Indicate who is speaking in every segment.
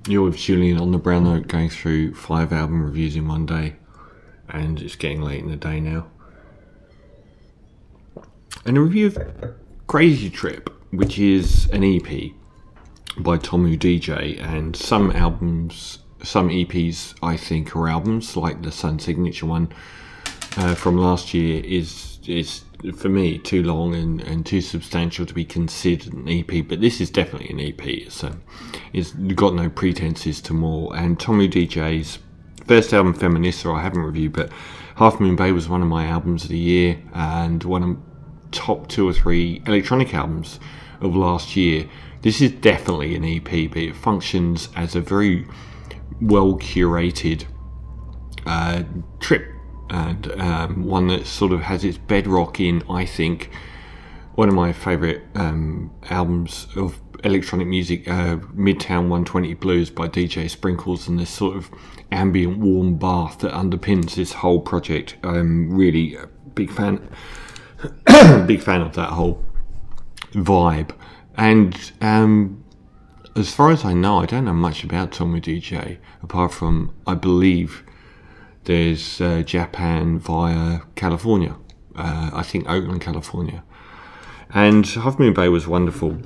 Speaker 1: You're with Julian on the Brown Note, going through 5 album reviews in one day, and it's getting late in the day now. And a review of Crazy Trip, which is an EP by Tomu DJ, and some EPs I think are albums, like the Sun Signature one from last year is for me too long and too substantial to be considered an EP, but this is definitely an EP. It's got no pretenses to more. And Tomu DJ's first album, Feminista, I haven't reviewed, but Half Moon Bay was one of my albums of the year and one of top 2 or 3 electronic albums of last year. This is definitely an EP, but it functions as a very well curated trip, and one that sort of has its bedrock in, I think, one of my favourite albums of electronic music, Midtown 120 Blues by DJ Sprinkles, and this sort of ambient warm bath that underpins this whole project. I'm really a big fan of that whole vibe. And as far as I know, I don't know much about Tomu DJ, apart from, I believe, there's Japan via California, I think Oakland, California, and Half Moon Bay was wonderful.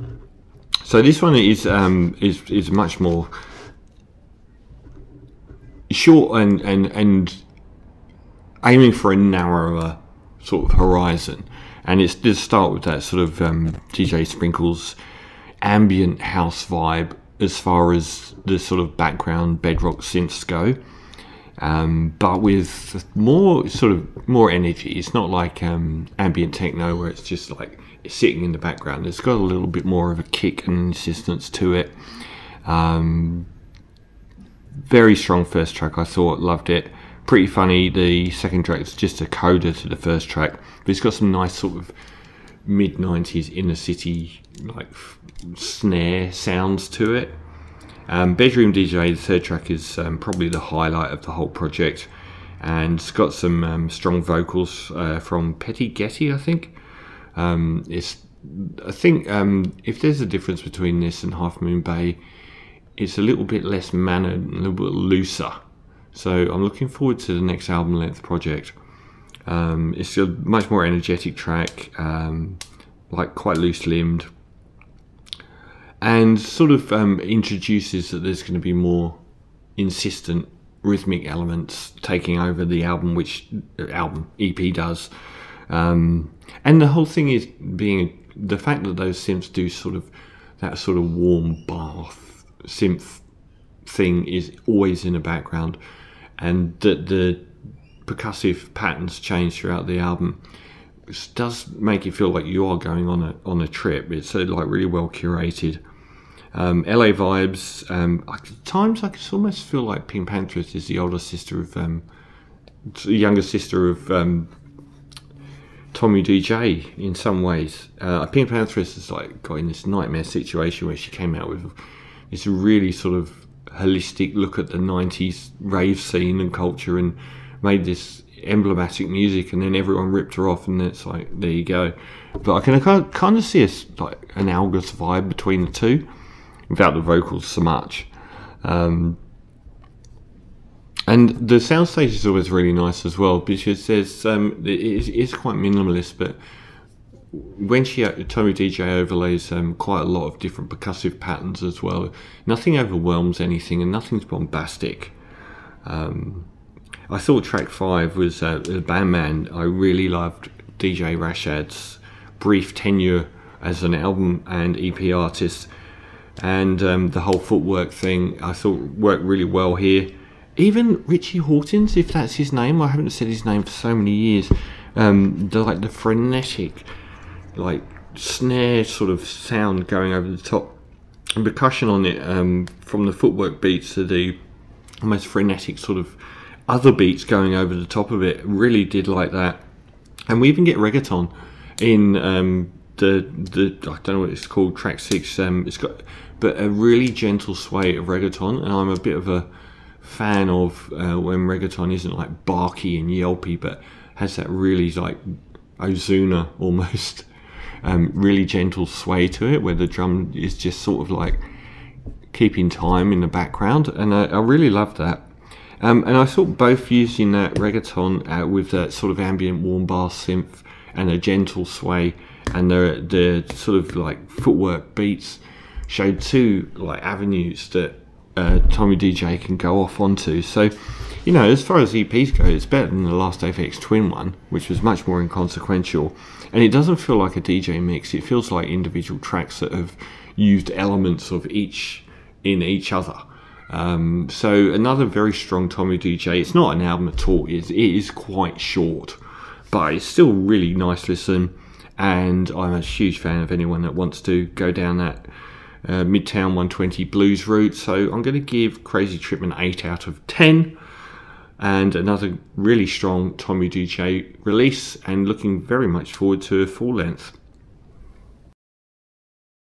Speaker 1: So this one is much more short and aiming for a narrower sort of horizon, and it does start with that sort of DJ Sprinkles ambient house vibe as far as the sort of background bedrock synths go. But with more energy. It's not like ambient techno where it's just like it's sitting in the background. It's got a little bit more of a kick and insistence to it. Very strong first track, I thought. Loved it. Pretty funny. The second track is just a coda to the first track, but it's got some nice sort of mid-90s inner city like snare sounds to it. Bedroom DJ, the third track, is probably the highlight of the whole project, and it's got some strong vocals from Petty Getty, I think. If there's a difference between this and Half Moon Bay, it's a little bit less mannered and a little bit looser. So I'm looking forward to the next album length project. It's a much more energetic track, like quite loose-limbed, and sort of introduces that there's going to be more insistent rhythmic elements taking over the album, which EP does. And the whole thing is being the fact that those synths do sort of that sort of warm bath synth thing is always in the background, and that the percussive patterns change throughout the album. It does make it feel like you are going on a trip. It's like really well curated. LA vibes. At times I could almost feel like Pink Panthers is the older sister of, the younger sister of Tomu DJ in some ways. Pink Panthers is like got in this nightmare situation where she came out with this really sort of holistic look at the 90s rave scene and culture and made this emblematic music, and then everyone ripped her off, and it's like, there you go. But I can kind of see like an analogous vibe between the two, without the vocals so much. And the soundstage is always really nice as well, because there's it is quite minimalist, but when Tomu DJ overlays quite a lot of different percussive patterns as well, nothing overwhelms anything and nothing's bombastic. I thought track 5 was the Bandman. I really loved DJ Rashad's brief tenure as an album and EP artist, and the whole footwork thing I thought worked really well here. Even Richie Hawtins, if that's his name, I haven't said his name for so many years. The frenetic, like snare sort of sound going over the top, and percussion on it, from the footwork beats to the almost frenetic sort of other beats going over the top of it. Really did like that. And we even get reggaeton in the I don't know what it's called, track 6. It's got but a really gentle sway of reggaeton, and I'm a bit of a fan of when reggaeton isn't like barky and yelpy, but has that really like Ozuna almost really gentle sway to it, where the drum is just sort of like keeping time in the background, and I really loved that. And I thought both using that reggaeton with that sort of ambient warm bass synth and a gentle sway and the sort of like footwork beats showed two like avenues that Tomu DJ can go off onto. So, you know, as far as EPs go, it's better than the last FX Twin one, which was much more inconsequential. And it doesn't feel like a DJ mix. It feels like individual tracks that have used elements of each in each other. So another very strong Tomu DJ. It's not an album at all. It is quite short, but it's still really nice listen. And I'm a huge fan of anyone that wants to go down that Midtown 120 blues route. So I'm going to give Crazy Trip an 8 out of 10. And another really strong Tomu DJ release, and looking very much forward to a full length.